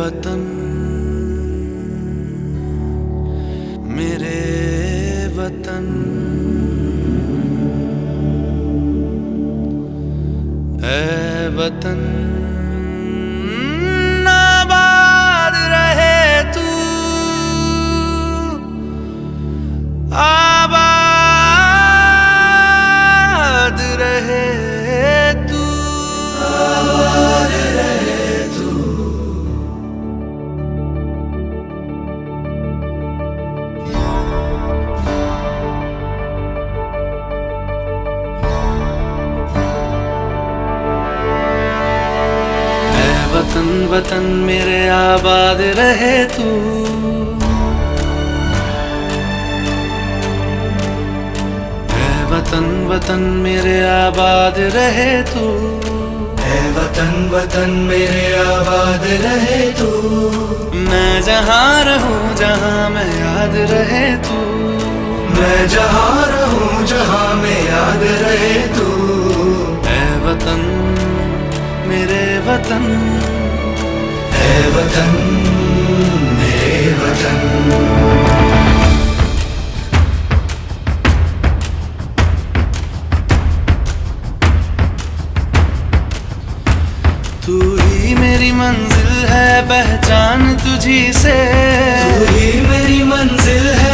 वतन मेरे वतन, ऐ वतन आबाद रहे तू, आबाद रहे तू, आबाद रहे तू। वतन वतन मेरे आबाद रहे तू, ऐ वतन वतन मेरे आबाद रहे तू, ऐ वतन वतन मेरे आबाद रहे तू। मैं जहाँ रहूं जहाँ मैं याद रहे तू, मैं जहाँ रहूं जहाँ मैं याद रहे तू। ऐ वतन मेरे वतन, ऐ वतन मेरे वतन। तू ही मेरी मंजिल है पहचान तुझी से, तू ही मेरी मंजिल है